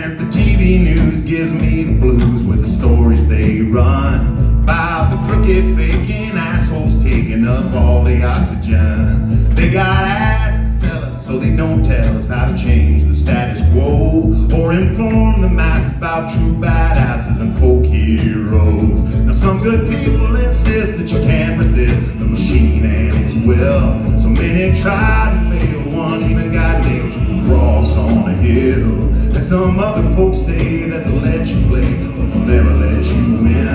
friends, the TV news gives me the blues with the stories they run about the crooked, faking assholes taking up all the oxygen. They got ads to sell us so they don't tell us how to change the status quo or inform the masses about true badasses and folk heroes. Now some good people insist that you can't resist the machine and its will. So many tried and failed, one even got nailed to a cross on a hill. And some other folks say that they'll let you play, but they'll never let you win.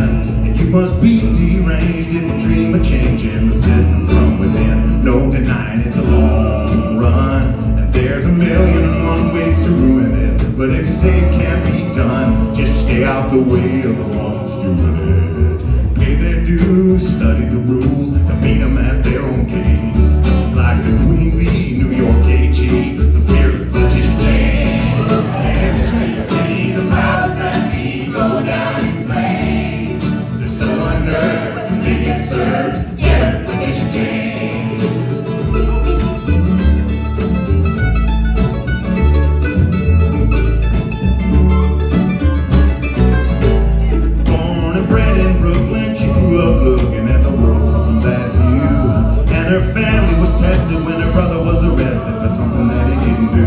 And you must be deranged if you dream of changing the system from within. No denying it's a long run, and there's a million and one ways to ruin it. But if you say it can't be done, just stay out the way of the ones doing it. Pay their dues, study the rules, and meet them at their own games. Like the Queen Bee, New York AG, the fearless Letitia. And it's sweet to see the powers that be go down in flames. They're so unnerved when they get served. Yeah, Letitia James. Born and bred in Brooklyn, she grew up looking at the world from that view. And her family was tested when her brother was arrested for something that he didn't do.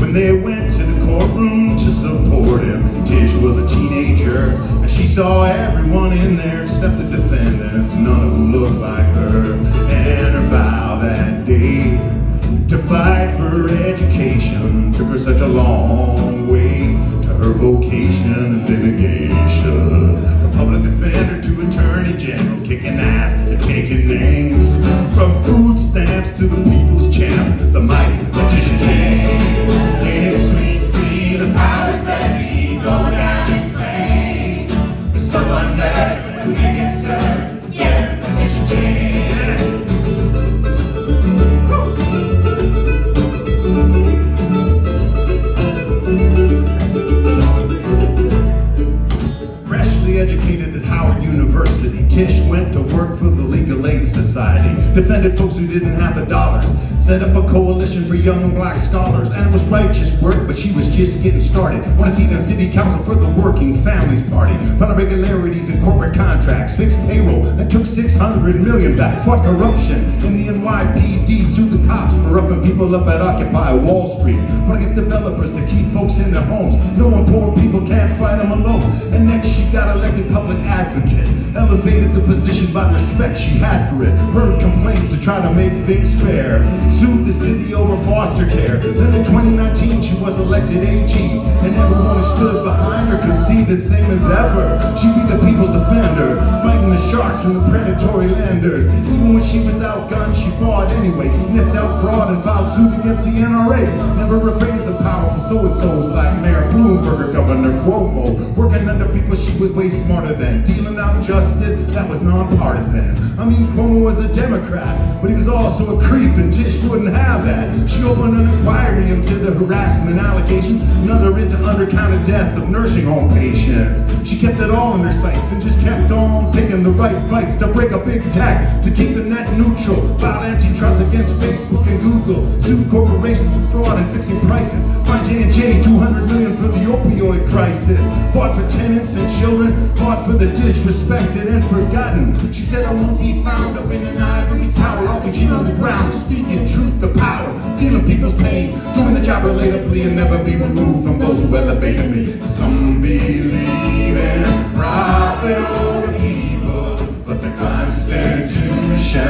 When they went to the courtroom to support him, Tish was a teenager, and she saw everyone in there except the defendants. None of them looked like her. And her vow that day to fight for education took her such a long way to her vocation of litigation. From public defender to attorney general, kicking ass and taking names. From food stamps to the people's champ, the mighty Letitia James. Ain't it sweet to see the powers that be go down in flames? They're so unnerved when they get served. Yeah, Letitia James. Educated at Howard University, Tish went to work for the Legal Aid Society, defended folks who didn't have the dollars, set up a coalition for young black scholars, and it was righteous work, but she was just getting started. Want to see the city council for the Working Families Party, found irregularities in corporate contracts, fixed payroll, and took $600 million back, fought corruption in the NYPD, sued the cops for roughing people up at Occupy Wall Street, fought against developers to keep folks in their homes, knowing poor people can't fight them alone. And next she got elected public advocate, elevated the position by the respect she had for it, heard complaints to try to make things fair, sued the city over foster care. Then in 2019 she was elected AG, and everyone who stood behind her could see the same as ever. She'd be the people's defender, fighting the sharks and the predatory lenders. Even when she was outgunned, she fought anyway, sniffed out fraud and filed suit against the NRA. Never afraid of the powerful so-and-sos like Mayor Bloomberg or Governor Cuomo. Working under people she was way smarter than, dealing out justice that was nonpartisan. I mean, Cuomo was a Democrat, but he was also a creep, and Tish wouldn't have that. She opened an inquiry into the harassment allegations, another into undercounted deaths of nursing home patients. She kept it all in her sights and just kept on picking the right fights to break a big tech, to keep the net neutral, file antitrust against Facebook and Google, sue corporations for fraud and fixing prices, find J&J $200 million for the opioid crisis, fought for tenants and children, fought for the disrespected and forgotten. She said, I won't be found up in an ivory tower, I'll be here on the ground, speaking truth to power, feeling people's pain, doing the job relatably and never be removed from those who elevated me. Some believe in profit over people, but the Constitution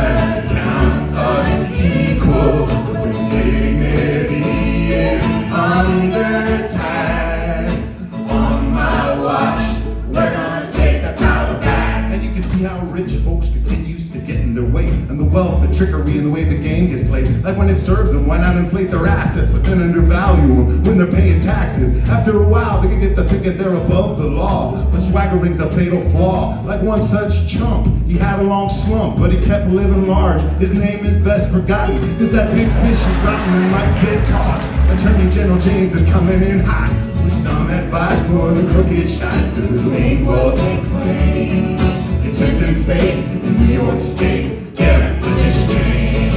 counts us equal. When dignity is under attack, on my watch, we're gonna take the power back. And you can see how rich folks could get used to getting their way, and the wealth, the trickery, and the way the game gets played. Like when it serves them, why not inflate their assets, but then undervalue them when they're paying taxes? After a while, they can get the thinking they're above the law, but swaggering's a fatal flaw. Like one such chump, he had a long slump, but he kept living large. His name is best forgotten, cause that big fish is rotten and might get caught. Attorney General James is coming in hot with some advice for the crooked shysters who ain't what they claim. You're tempting fate in New York State. Yeah, Letitia James.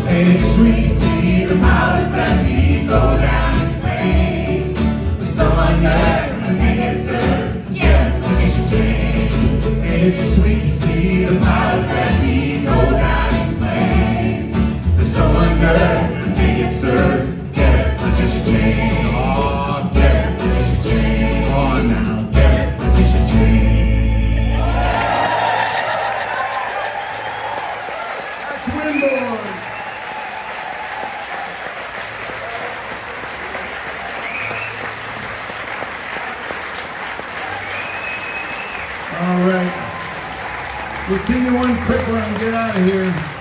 Ain't it sweet to see the powers that be go down in flames? But so I know All right. We'll sing you one quick one and get out of here.